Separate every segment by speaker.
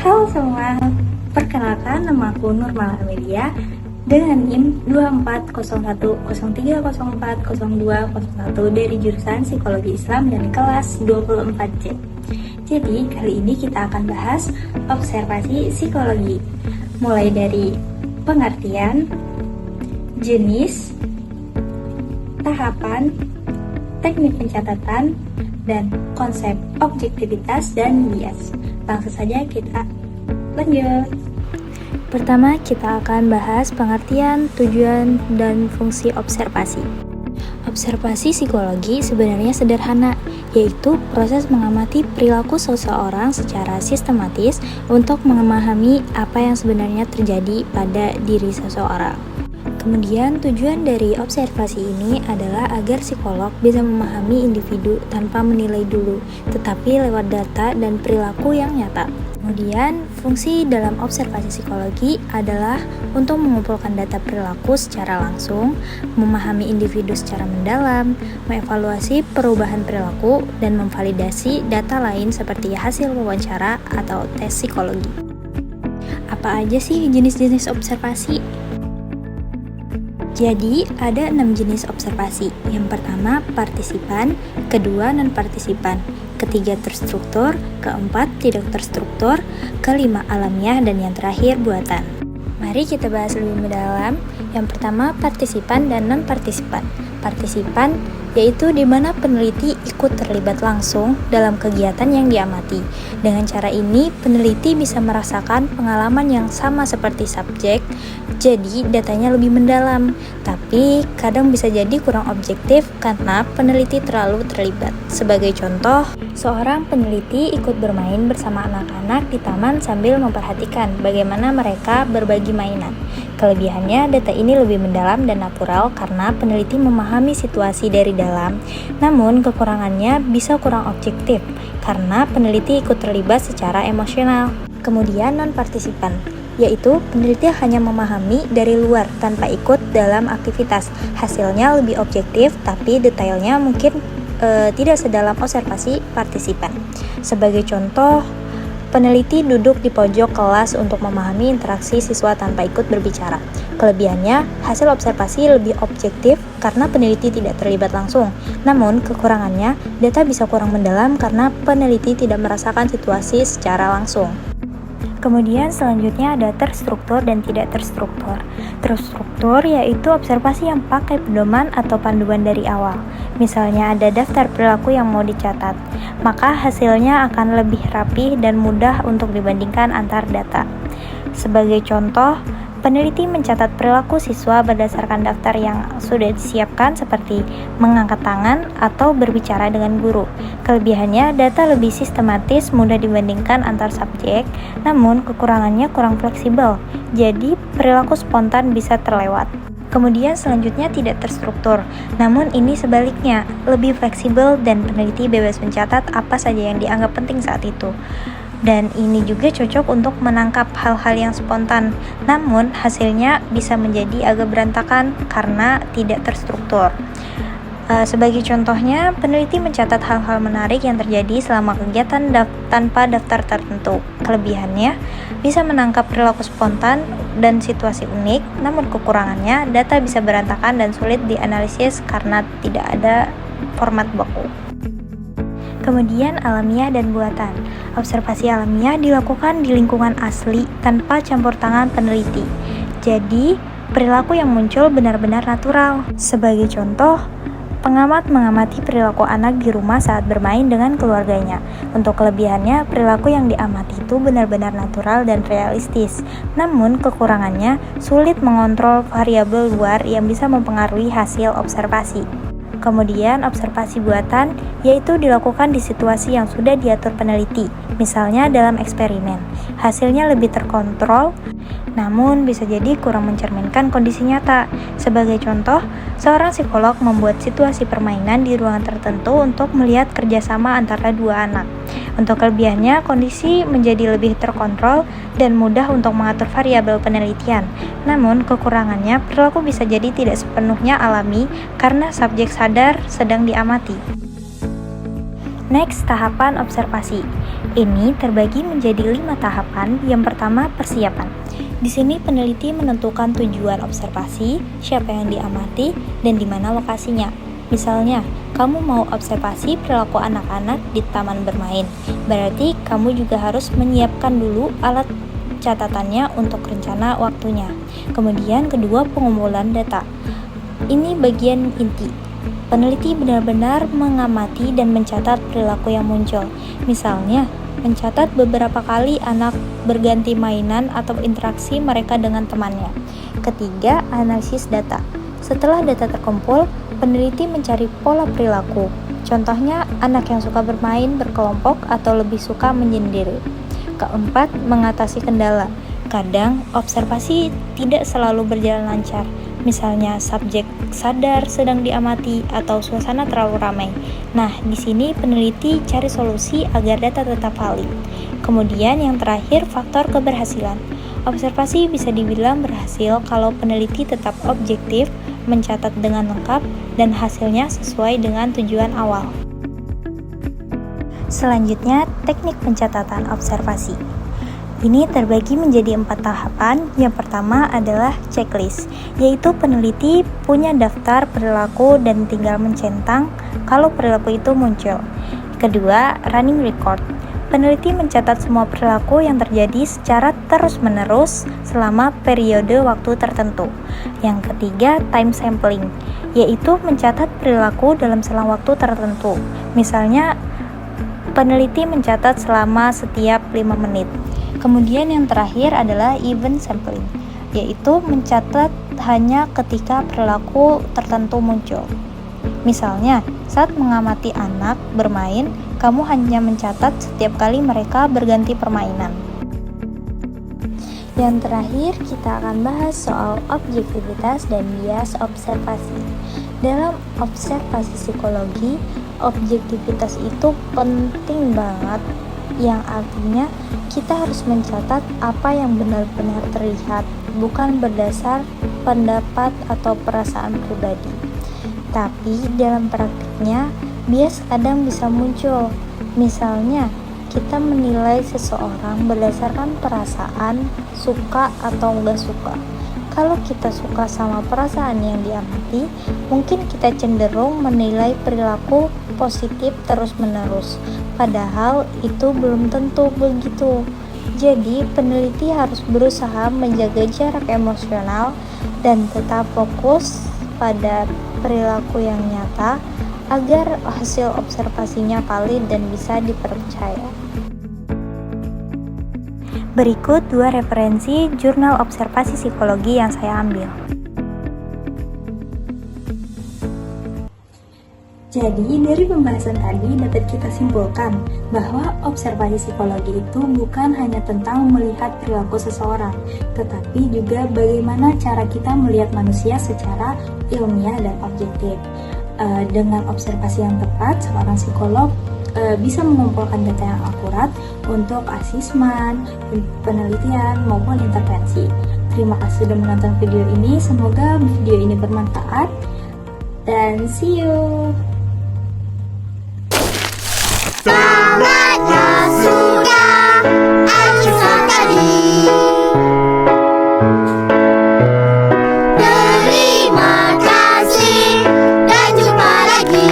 Speaker 1: Halo semua, perkenalkan nama aku Nur Malamedia dengan NIM 240103040201 dari jurusan Psikologi Islam dan kelas 24C. Jadi kali ini kita akan bahas observasi psikologi, mulai dari pengertian, jenis, tahapan, teknik pencatatan, dan konsep objektivitas dan bias. Langsung saja kita lanjut. Pertama, kita akan bahas pengertian, tujuan, dan fungsi observasi. Observasi psikologi sebenarnya sederhana, yaitu proses mengamati perilaku seseorang secara sistematis untuk memahami apa yang sebenarnya terjadi pada diri seseorang. Kemudian tujuan dari observasi ini adalah agar psikolog bisa memahami individu tanpa menilai dulu, tetapi lewat data dan perilaku yang nyata. Kemudian fungsi dalam observasi psikologi adalah untuk mengumpulkan data perilaku secara langsung, memahami individu secara mendalam, mengevaluasi perubahan perilaku, dan memvalidasi data lain seperti hasil wawancara atau tes psikologi. Apa aja sih jenis-jenis observasi? Jadi, ada 6 jenis observasi. Yang pertama, partisipan, kedua, non-partisipan, ketiga, terstruktur, keempat, tidak terstruktur, kelima, alamiah, dan yang terakhir, buatan. Mari kita bahas lebih mendalam. Yang pertama, partisipan dan non-partisipan. Partisipan yaitu di mana peneliti ikut terlibat langsung dalam kegiatan yang diamati. Dengan cara ini, peneliti bisa merasakan pengalaman yang sama seperti subjek, jadi datanya lebih mendalam. Tapi kadang bisa jadi kurang objektif karena peneliti terlalu terlibat. Sebagai contoh, seorang peneliti ikut bermain bersama anak-anak di taman sambil memperhatikan bagaimana mereka berbagi mainan. Kelebihannya, data ini lebih mendalam dan natural karena peneliti memahami situasi dari dalam. Namun, kekurangannya bisa kurang objektif karena peneliti ikut terlibat secara emosional. Kemudian, non-partisipan, yaitu peneliti hanya memahami dari luar tanpa ikut dalam aktivitas. Hasilnya lebih objektif, tapi detailnya mungkin tidak sedalam observasi partisipan. Sebagai contoh, peneliti duduk di pojok kelas untuk memahami interaksi siswa tanpa ikut berbicara. Kelebihannya, hasil observasi lebih objektif karena peneliti tidak terlibat langsung. Namun, kekurangannya, data bisa kurang mendalam karena peneliti tidak merasakan situasi secara langsung. Kemudian selanjutnya ada terstruktur dan tidak terstruktur. Terstruktur yaitu observasi yang pakai pedoman atau panduan dari awal. Misalnya ada daftar perilaku yang mau dicatat, maka hasilnya akan lebih rapi dan mudah untuk dibandingkan antar data. Sebagai contoh, peneliti mencatat perilaku siswa berdasarkan daftar yang sudah disiapkan seperti mengangkat tangan atau berbicara dengan guru. Kelebihannya, data lebih sistematis, mudah dibandingkan antar subjek, namun kekurangannya kurang fleksibel, jadi perilaku spontan bisa terlewat. Kemudian selanjutnya tidak terstruktur, namun ini sebaliknya, lebih fleksibel dan peneliti bebas mencatat apa saja yang dianggap penting saat itu. Dan ini juga cocok untuk menangkap hal-hal yang spontan, namun hasilnya bisa menjadi agak berantakan karena tidak terstruktur. Sebagai contohnya, peneliti mencatat hal-hal menarik yang terjadi selama kegiatan tanpa daftar tertentu. Kelebihannya, bisa menangkap perilaku spontan dan situasi unik, namun kekurangannya, data bisa berantakan dan sulit dianalisis karena tidak ada format baku. Kemudian alamiah dan buatan. Observasi alamiah dilakukan di lingkungan asli tanpa campur tangan peneliti. Jadi, perilaku yang muncul benar-benar natural. Sebagai contoh, pengamat mengamati perilaku anak di rumah saat bermain dengan keluarganya. Untuk kelebihannya, perilaku yang diamati itu benar-benar natural dan realistis. Namun, kekurangannya sulit mengontrol variabel luar yang bisa mempengaruhi hasil observasi. Kemudian observasi buatan yaitu dilakukan di situasi yang sudah diatur peneliti, misalnya dalam eksperimen. Hasilnya lebih terkontrol, namun bisa jadi kurang mencerminkan kondisi nyata. Sebagai contoh, seorang psikolog membuat situasi permainan di ruangan tertentu untuk melihat kerjasama antara dua anak. Untuk kelebihannya, kondisi menjadi lebih terkontrol dan mudah untuk mengatur variabel penelitian. Namun, kekurangannya, perilaku bisa jadi tidak sepenuhnya alami karena subjek sadar sedang diamati. Next, tahapan observasi. Ini terbagi menjadi 5 tahapan. Yang pertama, persiapan. Di sini peneliti menentukan tujuan observasi, siapa yang diamati, dan di mana lokasinya. Misalnya, kamu mau observasi perilaku anak-anak di taman bermain. Berarti kamu juga harus menyiapkan dulu alat catatannya untuk rencana waktunya. Kemudian kedua, pengumpulan data. Ini bagian inti. Peneliti benar-benar mengamati dan mencatat perilaku yang muncul. Misalnya, mencatat beberapa kali anak berganti mainan atau interaksi mereka dengan temannya. Ketiga, analisis data. Setelah data terkumpul, peneliti mencari pola perilaku. Contohnya, anak yang suka bermain berkelompok atau lebih suka menyendiri. Keempat, mengatasi kendala. Kadang, observasi tidak selalu berjalan lancar. Misalnya, subjek sadar sedang diamati atau suasana terlalu ramai. Nah, di sini peneliti cari solusi agar data tetap valid. Kemudian yang terakhir, faktor keberhasilan. Observasi bisa dibilang berhasil kalau peneliti tetap objektif, mencatat dengan lengkap, dan hasilnya sesuai dengan tujuan awal. Selanjutnya, teknik pencatatan observasi. Ini terbagi menjadi 4 tahapan. Yang pertama adalah checklist, yaitu peneliti punya daftar perilaku dan tinggal mencentang kalau perilaku itu muncul. Kedua, running record. Peneliti mencatat semua perilaku yang terjadi secara terus-menerus selama periode waktu tertentu. Yang ketiga, time sampling, yaitu mencatat perilaku dalam selang waktu tertentu. Misalnya, peneliti mencatat selama setiap 5 menit. Kemudian yang terakhir adalah event sampling, yaitu mencatat hanya ketika perilaku tertentu muncul. Misalnya, saat mengamati anak bermain, kamu hanya mencatat setiap kali mereka berganti permainan. Yang terakhir, kita akan bahas soal objektivitas dan bias observasi. Dalam observasi psikologi, objektivitas itu penting banget, yang artinya kita harus mencatat apa yang benar-benar terlihat, bukan berdasar pendapat atau perasaan pribadi. Tapi dalam praktiknya, bias kadang bisa muncul. Misalnya, kita menilai seseorang berdasarkan perasaan, suka atau enggak suka. Kalau kita suka sama perasaan yang diamati, mungkin kita cenderung menilai perilaku positif terus-menerus. Padahal itu belum tentu begitu. Jadi, peneliti harus berusaha menjaga jarak emosional dan tetap fokus pada perilaku yang nyata agar hasil observasinya valid dan bisa dipercaya. Berikut 2 referensi jurnal observasi psikologi yang saya ambil. Jadi, dari pembahasan tadi dapat kita simpulkan bahwa observasi psikologi itu bukan hanya tentang melihat perilaku seseorang, tetapi juga bagaimana cara kita melihat manusia secara ilmiah dan objektif. Dengan observasi yang tepat, seorang psikolog bisa mengumpulkan data yang akurat untuk asesmen, penelitian, maupun intervensi. Terima kasih sudah menonton video ini, semoga video ini bermanfaat, dan see you!
Speaker 2: Saatnya sudah Aisyah tadi. Terima kasih dan jumpa lagi.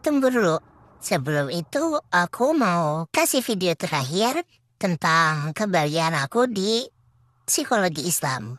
Speaker 2: Tunggu dulu. Sebelum itu, aku mau kasih video terakhir tentang kebahagiaan aku di psikologi Islam.